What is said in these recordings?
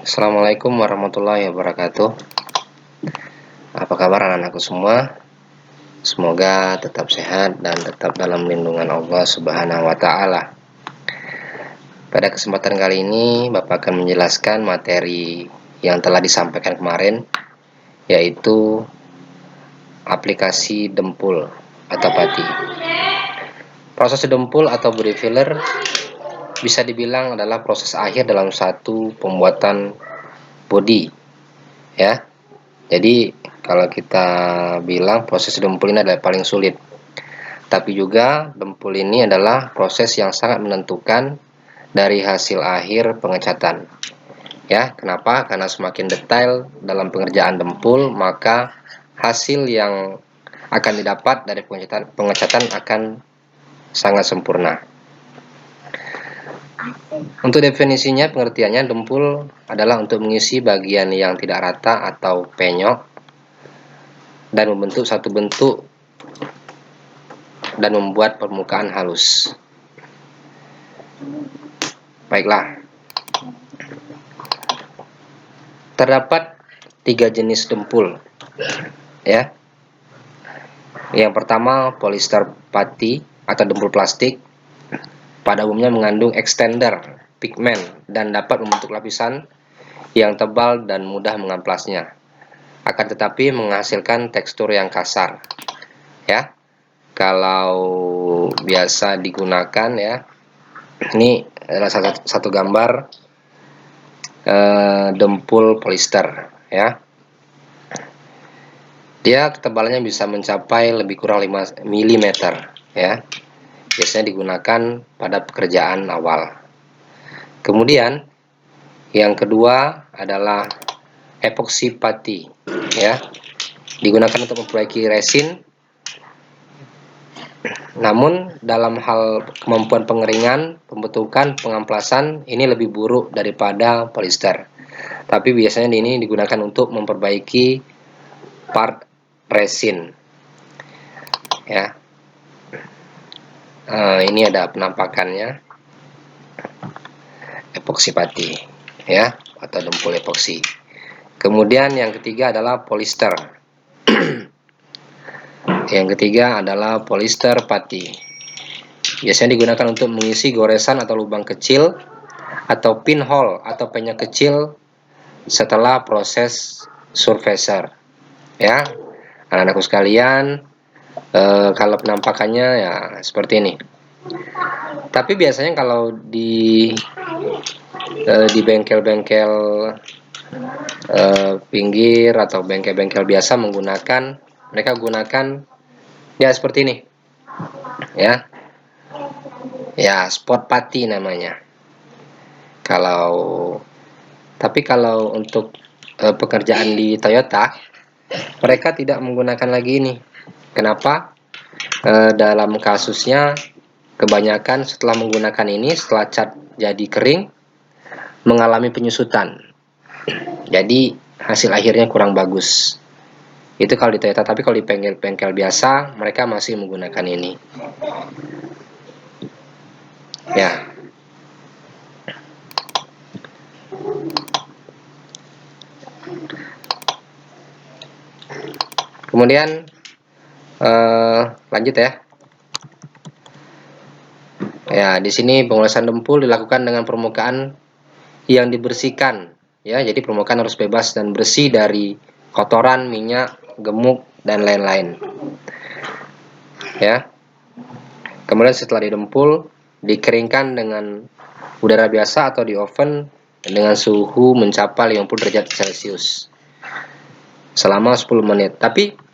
Assalamualaikum warahmatullahi wabarakatuh. Apa kabar anak-anakku semua? Semoga tetap sehat dan tetap dalam lindungan Allah Subhanahu wa Ta'ala. Pada kesempatan kali ini, Bapak akan menjelaskan materi yang telah disampaikan kemarin, yaitu aplikasi dempul atau pati. Proses dempul atau body filler bisa dibilang adalah proses akhir dalam satu pembuatan body, ya. Jadi kalau kita bilang proses dempul ini adalah paling sulit, tapi juga dempul ini adalah proses yang sangat menentukan dari hasil akhir pengecatan. Ya, kenapa? Karena semakin detail dalam pengerjaan dempul, maka hasil yang akan didapat dari pengecatan akan sangat sempurna. Untuk definisinya, pengertiannya, dempul adalah untuk mengisi bagian yang tidak rata atau penyok dan membentuk satu bentuk dan membuat permukaan halus. Baiklah, terdapat 3 jenis dempul, ya. Yang pertama, polyester putty atau dempul plastik. Pada umumnya mengandung extender, pigmen, dan dapat membentuk lapisan yang tebal dan mudah mengamplasnya. Akan tetapi menghasilkan tekstur yang kasar, ya. Kalau biasa digunakan, ya, ini adalah satu gambar dempul polyester, ya. Dia ketebalannya bisa mencapai lebih kurang 5 mm, ya. Biasanya digunakan pada pekerjaan awal. Kemudian yang kedua adalah epoxy putty, ya. Digunakan untuk memperbaiki resin. Namun dalam hal kemampuan pengeringan, pembentukan, pengamplasan ini lebih buruk daripada polyester. Tapi biasanya ini digunakan untuk memperbaiki part resin, ya. Ini ada penampakannya epoxy putty, ya, atau dempul epoxy. Kemudian yang ketiga adalah polyester. Yang ketiga adalah polyester putty. Biasanya digunakan untuk mengisi goresan atau lubang kecil atau pinhole atau penyok kecil setelah proses surfacer, ya. Anak-anakku sekalian, kalau penampakannya ya seperti ini. Tapi biasanya kalau di bengkel-bengkel pinggir atau bengkel-bengkel biasa mereka gunakan ya seperti ini, ya. Ya, spot putty namanya. Tapi kalau untuk pekerjaan di Toyota, mereka tidak menggunakan lagi ini. Kenapa? Dalam kasusnya kebanyakan setelah menggunakan ini, setelah cat jadi kering, mengalami penyusutan. Jadi hasil akhirnya kurang bagus. Itu kalau di Toyota, tapi kalau di bengkel-bengkel biasa, mereka masih menggunakan ini. Ya. Kemudian lanjut, ya. Ya, di sini pengolahan dempul dilakukan dengan permukaan yang dibersihkan, ya. Jadi permukaan harus bebas dan bersih dari kotoran, minyak, gemuk, dan lain-lain, ya. Kemudian setelah didempul, dikeringkan dengan udara biasa atau di oven dengan suhu mencapai 50 derajat Celcius selama 10 menit. Tapi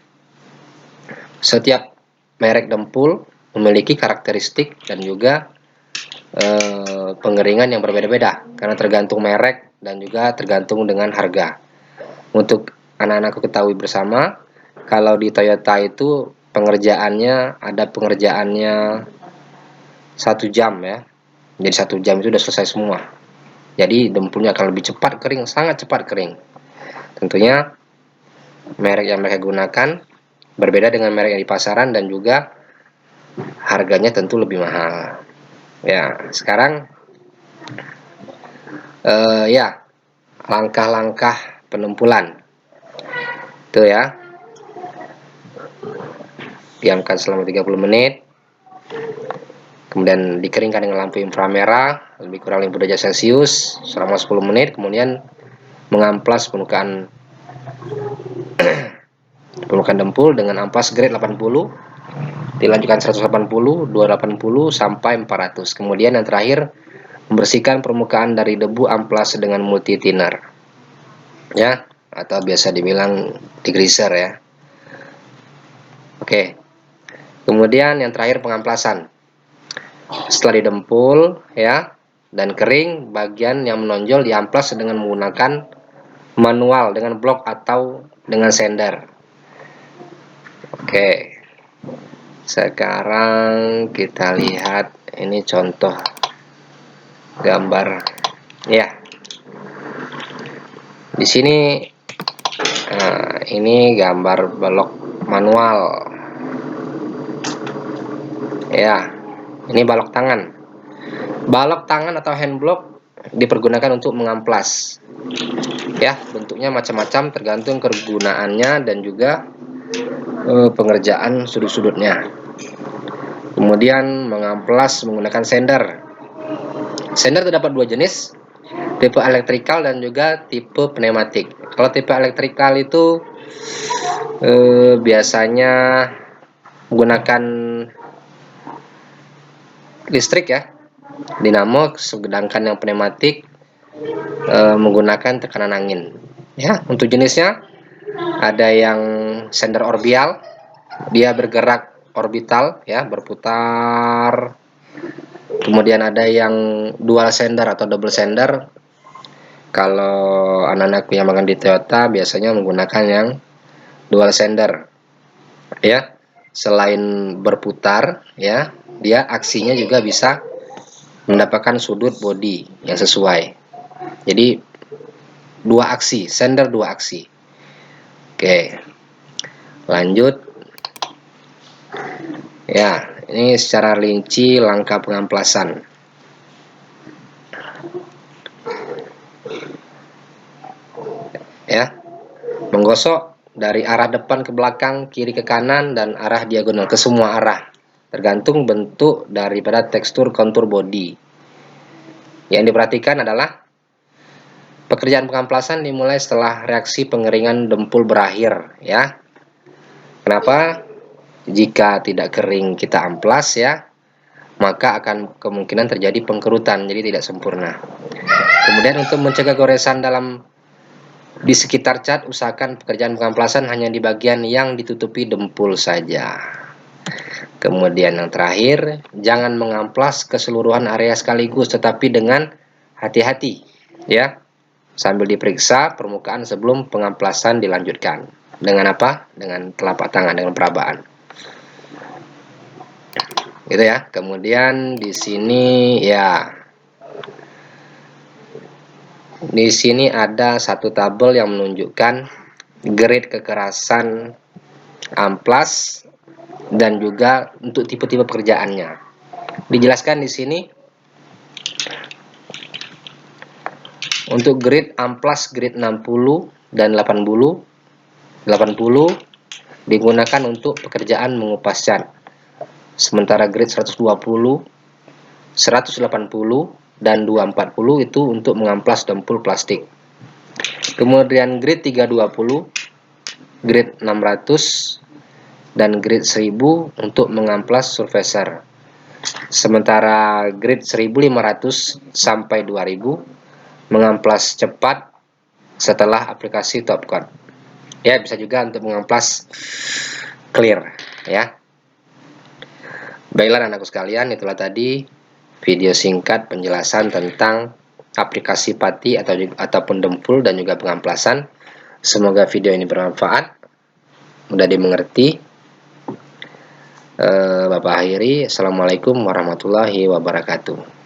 setiap merek dempul memiliki karakteristik dan juga pengeringan yang berbeda-beda karena tergantung merek dan juga tergantung dengan harga. Untuk anak-anakku ketahui bersama, kalau di Toyota itu pengerjaannya ada pengerjaannya 1 jam, ya. Jadi 1 jam itu sudah selesai semua. Jadi dempulnya akan lebih cepat kering, sangat cepat kering. Tentunya merek yang mereka gunakan berbeda dengan merek yang di pasaran dan juga harganya tentu lebih mahal. Ya, sekarang ya, langkah-langkah pendempulan. Itu ya. Diamkan selama 30 menit. Kemudian dikeringkan dengan lampu inframerah lebih kurang 50 derajat Celcius selama 10 menit. Kemudian mengamplas permukaan dempul dengan amplas grade 80, dilanjutkan 180, 280 sampai 400. Kemudian yang terakhir, membersihkan permukaan dari debu amplas dengan multi thinner, ya, atau biasa dibilang degreaser ya. Oke. Kemudian yang terakhir pengamplasan. Setelah didempul ya dan kering, bagian yang menonjol diamplas dengan menggunakan manual dengan blok atau dengan sender. Oke. Sekarang kita lihat ini contoh gambar ya. Di sini ini gambar blok manual ya. Ini balok tangan. Balok tangan atau hand block dipergunakan untuk mengamplas ya. Bentuknya macam-macam tergantung kegunaannya dan juga pengerjaan sudut-sudutnya. Kemudian mengamplas menggunakan sender. Sender terdapat dua jenis, tipe elektrikal dan juga tipe pneumatik. Kalau tipe elektrikal itu biasanya menggunakan listrik ya, dinamo, sedangkan yang pneumatik menggunakan tekanan angin ya. Untuk jenisnya ada yang sender orbial, dia bergerak orbital ya, berputar. Kemudian ada yang dual sender atau double sender. Kalau anak-anak yang makan di Toyota biasanya menggunakan yang dual sender ya. Selain berputar ya, dia aksinya juga bisa mendapatkan sudut bodi yang sesuai. Jadi dua aksi, sender dua aksi. Oke, lanjut ya. Ini secara rinci langkah pengamplasan ya. Menggosok dari arah depan ke belakang, kiri ke kanan, dan arah diagonal ke semua arah, tergantung bentuk daripada tekstur kontur bodi. Yang diperhatikan adalah pekerjaan pengamplasan dimulai setelah reaksi pengeringan dempul berakhir ya. Kenapa? Jika tidak kering kita amplas ya, maka akan kemungkinan terjadi pengkerutan, jadi tidak sempurna. Kemudian untuk mencegah goresan di sekitar cat, usahakan pekerjaan pengamplasan hanya di bagian yang ditutupi dempul saja. Kemudian yang terakhir, jangan mengamplas keseluruhan area sekaligus, tetapi dengan hati-hati ya, sambil diperiksa permukaan sebelum pengamplasan dilanjutkan. Dengan apa? Dengan telapak tangan, dengan perabaan. Gitu ya. Kemudian di sini ya, di sini ada satu tabel yang menunjukkan grade kekerasan amplas dan juga untuk tipe-tipe pekerjaannya. Dijelaskan di sini untuk grade amplas grade 60 dan 80 digunakan untuk pekerjaan mengupas cat. Sementara grade 120, 180 dan 240 itu untuk mengamplas dempul plastik. Kemudian grade 320, grade 600 dan grade 1000 untuk mengamplas surfacer. Sementara grade 1500 sampai 2000 mengamplas cepat setelah aplikasi top coat. Ya, bisa juga untuk mengamplas clear ya. Baiklah anakku sekalian, itulah tadi video singkat penjelasan tentang aplikasi pati ataupun dempul dan juga pengamplasan. Semoga video ini bermanfaat, mudah dimengerti. Bapak akhiri, assalamualaikum warahmatullahi wabarakatuh.